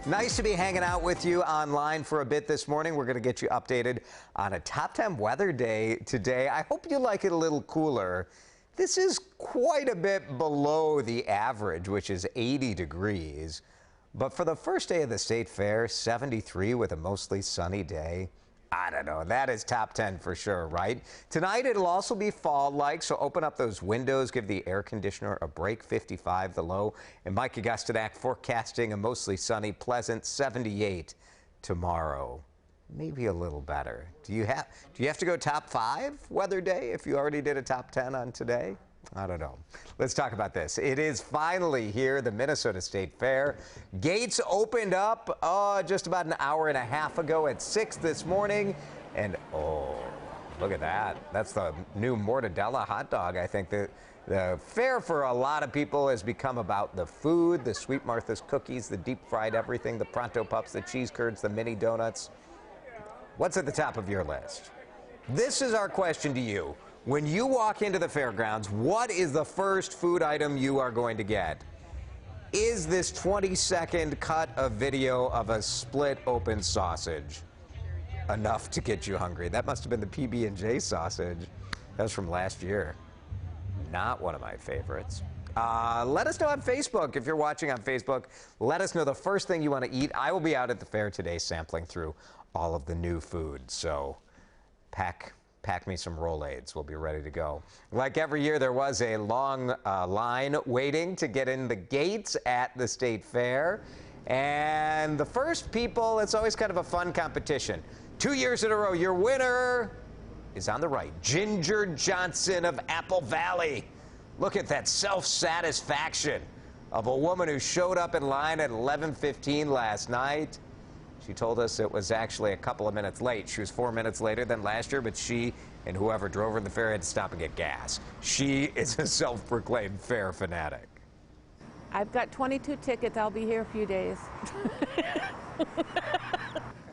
Nice to be hanging out with you online for a bit this morning. We're going to get you updated on a top 10 weather day today. I hope you like it a little cooler. This is quite a bit below the average, which is 80 degrees. But for the first day of the state fair, 73 with a mostly sunny day. I don't know. That is top 10 for sure, right? Tonight, it'll also be fall-like, so open up those windows, give the air conditioner a break. 55 the low. And Mike Augustinak forecasting a mostly sunny, pleasant 78 tomorrow. Maybe a little better. Do you have to go top 5 weather day if you already did a top 10 on today? I don't know. Let's talk about this. It is finally here, the Minnesota State Fair. Gates opened up just about an hour and a half ago at 6 this morning. And oh, look at that. That's the new Mortadella hot dog. I think the fair for a lot of people has become about the food, the Sweet Martha's cookies, the deep fried everything, the Pronto Pups, the cheese curds, the mini donuts. What's at the top of your list? This is our question to you. When you walk into the fairgrounds, what is the first food item you are going to get? Is this 20-second cut of video of a split open sausage enough to get you hungry? That must have been the PB&J sausage. That was from last year. Not one of my favorites. Let us know on Facebook. If you're watching on Facebook, let us know the first thing you want to eat. I will be out at the fair today sampling through all of the new food. So pack me some Rolaids. We'll be ready to go. Like every year, there was a long line waiting to get in the gates at the State Fair. And the first people, it's always kind of a fun competition. 2 years in a row, your winner is on the right. Ginger Johnson of Apple Valley. Look at that self-satisfaction of a woman who showed up in line at 11:15 last night. She told us it was actually a couple of minutes late. She was 4 minutes later than last year, but she and whoever drove her to the fair had to stop and get gas. She is a self-proclaimed fair fanatic. I've got 22 tickets. I'll be here a few days.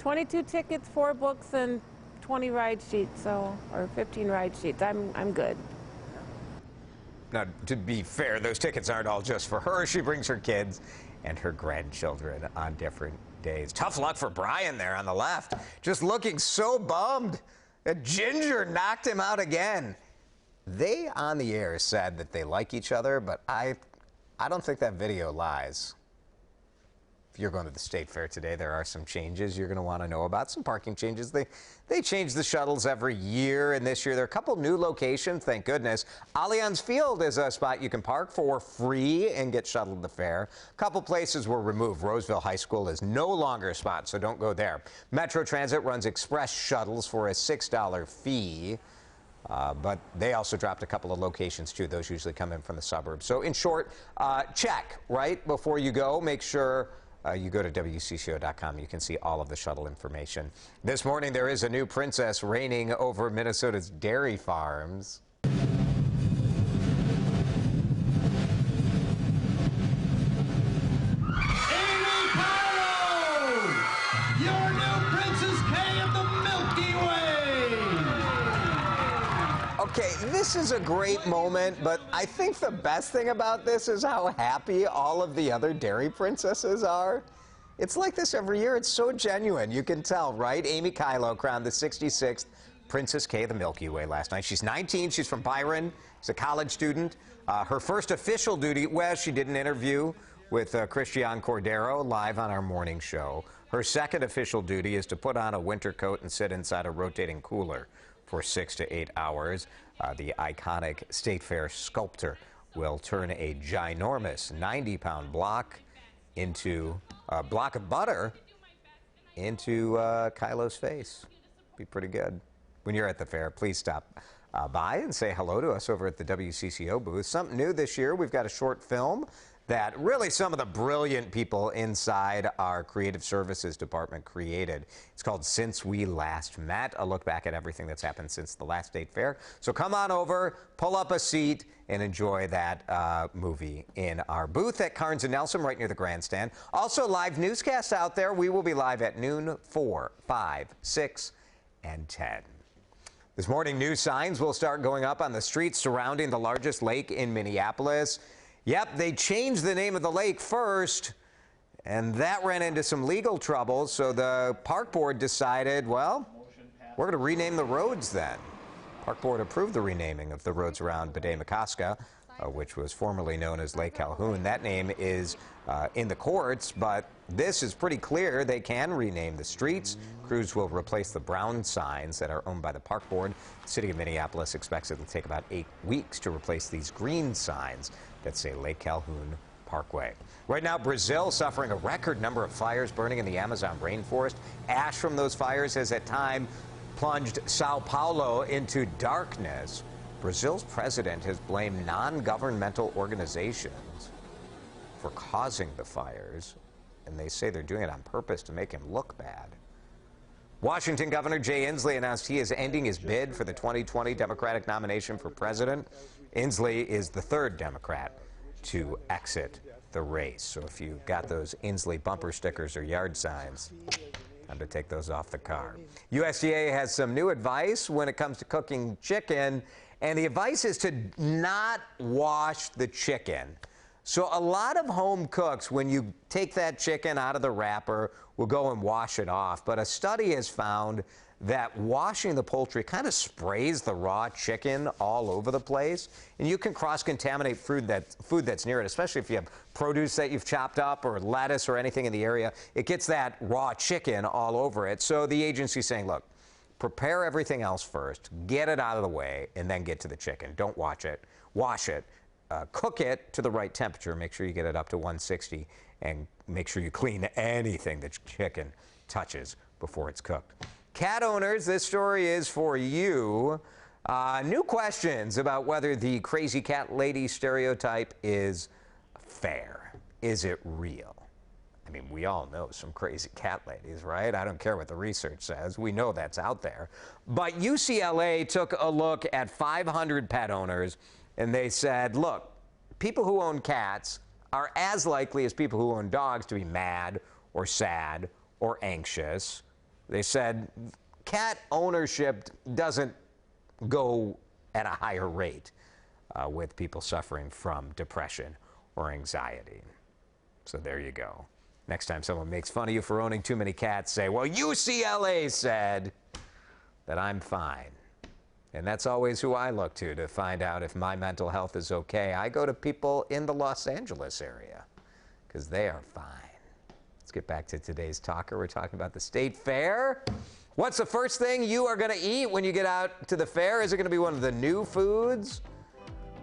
22 tickets, 4 books, and 20 ride sheets, or 15 ride sheets. I'm good. Now, to be fair, those tickets aren't all just for her. She brings her kids and her grandchildren on different days. Tough luck for Brian there on the left. Just looking so bummed that Ginger knocked him out again. They on the air said that they like each other, but I don't think that video lies. If you're going to the State Fair today, there are some changes you're going to want to know about. Some parking changes. They change the shuttles every year, and this year there are a couple new locations, thank goodness. Allianz Field is a spot you can park for free and get shuttled to the fair. A couple places were removed. Roseville High School is no longer a spot, so don't go there. Metro Transit runs express shuttles for a $6 fee. But they also dropped a couple of locations, too. Those usually come in from the suburbs. So in short, check, right, before you go. Make sure you go to WCCO.com. You can see all of the shuttle information. This morning, there is a new princess reigning over Minnesota's dairy farms. Okay, this is a great moment, but I think the best thing about this is how happy all of the other dairy princesses are. It's like this every year. It's so genuine. You can tell, right? Amy Kylo crowned the 66th Princess K of the Milky Way last night. She's 19. She's from Byron. She's a college student. Her first official duty, well, she did an interview with Christian Cordero live on our morning show. Her second official duty is to put on a winter coat and sit inside a rotating cooler for 6 to 8 hours. The iconic State Fair sculptor will turn a ginormous 90-pound block into a block of butter into Kylo's face. Be pretty good. When you're at the fair, please stop by and say hello to us over at the WCCO booth. Something new this year, we've got a short film that really some of the brilliant people inside our creative services department created. It's called Since We Last Met, a look back at everything that's happened since the last State Fair. So come on over, pull up a seat, and enjoy that movie in our booth at Carnes and Nelson right near the grandstand. Also, live newscasts out there. We will be live at noon, 4, 5, 6, and 10. This morning, new signs will start going up on the streets surrounding the largest lake in Minneapolis. Yep, they changed the name of the lake first, And that ran into some legal trouble, so the park board decided, well, we're going to rename the roads then. Park board approved the renaming of the roads around Bedé-McCoska, which was formerly known as Lake Calhoun. That name is in the courts, but this is pretty clear. They can rename the streets. Crews will replace the brown signs that are owned by the park board. The city of Minneapolis expects it will take about 8 weeks to replace these green signs that say Lake Calhoun Parkway. Right now, Brazil suffering a record number of fires burning in the Amazon rainforest. Ash from those fires has at times plunged Sao Paulo into darkness. Brazil's president has blamed non-governmental organizations for causing the fires, and they say they're doing it on purpose to make him look bad. Washington Governor Jay Inslee announced he is ending his bid for the 2020 Democratic nomination for president. Inslee is the third Democrat to exit the race. So if you got those Inslee bumper stickers or yard signs, time to take those off the car. USDA has some new advice when it comes to cooking chicken, and the advice is to not wash the chicken. So a lot of home cooks, when you take that chicken out of the wrapper, will go and wash it off. But a study has found that washing the poultry kind of sprays the raw chicken all over the place, and you can cross-contaminate food that's near it, especially if you have produce that you've chopped up or lettuce or anything in the area. It gets that raw chicken all over it. So the agency's saying, look, prepare everything else first, get it out of the way, and then get to the chicken. Don't wash it. Cook it to the right temperature. Make sure you get it up to 160, and make sure you clean anything that chicken touches before it's cooked. Cat owners, this story is for you. New questions about whether the crazy cat lady stereotype is fair. Is it real? I mean, we all know some crazy cat ladies, right? I don't care what the research says. We know that's out there. But UCLA took a look at 500 pet owners, and they said, look, people who own cats are as likely as people who own dogs to be mad or sad or anxious. They said cat ownership doesn't go at a higher rate with people suffering from depression or anxiety. So there you go. Next time someone makes fun of you for owning too many cats, say, well, UCLA said that I'm fine. And that's always who I look to find out if my mental health is okay. I go to people in the Los Angeles area because they are fine. Let's get back to today's talker. We're talking about the State Fair. What's the first thing you are going to eat when you get out to the fair? Is it going to be one of the new foods?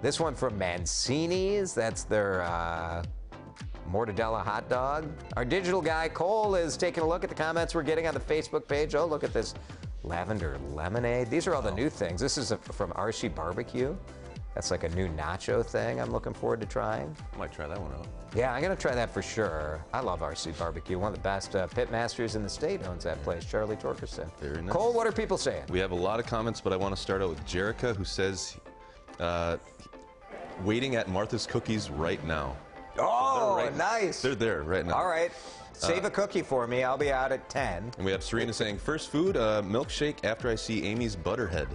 This one from Mancini's. That's their mortadella hot dog. Our digital guy, Cole, is taking a look at the comments we're getting on the Facebook page. Oh, look at this lavender lemonade. These are all the new things. This is from RC Barbecue. That's like a new nacho thing I'm looking forward to trying. I might try that one out. Yeah, I'm going to try that for sure. I love RC Barbecue. One of the best pit masters in the state owns that place, Charlie Torkerson. Very nice. Cole, what are people saying? We have a lot of comments, but I want to start out with Jerica, who says, waiting at Martha's Cookies right now. Oh, So nice. They're there right now. All right. Save a cookie for me. I'll be out at 10. And we have Serena saying, first food, milkshake after I see Amy's Butterhead.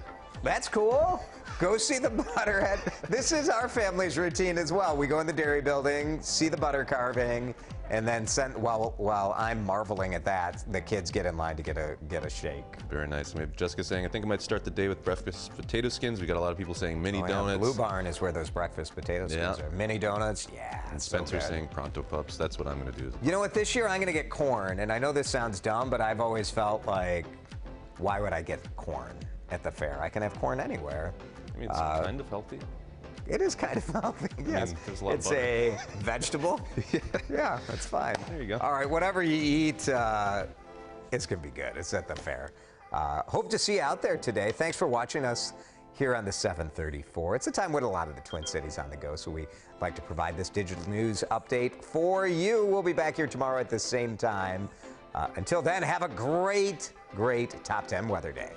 That's cool. Go see the Butterhead. This is our family's routine as well. We go in the dairy building, see the butter carving, and then while I'm marveling at that, the kids get in line to get a shake. Very nice. And we have Jessica saying, I think I might start the day with breakfast potato skins. We got a lot of people saying mini donuts. Blue Barn is where those breakfast potato skins are. Mini donuts, yeah. And Spencer saying Pronto Pups. That's what I'm going to do. You know what? This year I'm going to get corn, and I know this sounds dumb, but I've always felt like, why would I get corn at the fair? I can have corn anywhere. I mean, it's kind of healthy. It is kind of healthy, yes. There's a lot of it's butter. a vegetable. Yeah, that's fine. There you go. All right, whatever you eat, it's going to be good. It's at the fair. Hope to see you out there today. Thanks for watching us here on the 734. It's a time when a lot of the Twin Cities on the go, so we like to provide this digital news update for you. We'll be back here tomorrow at the same time. Until then, have a great Top 10 weather day.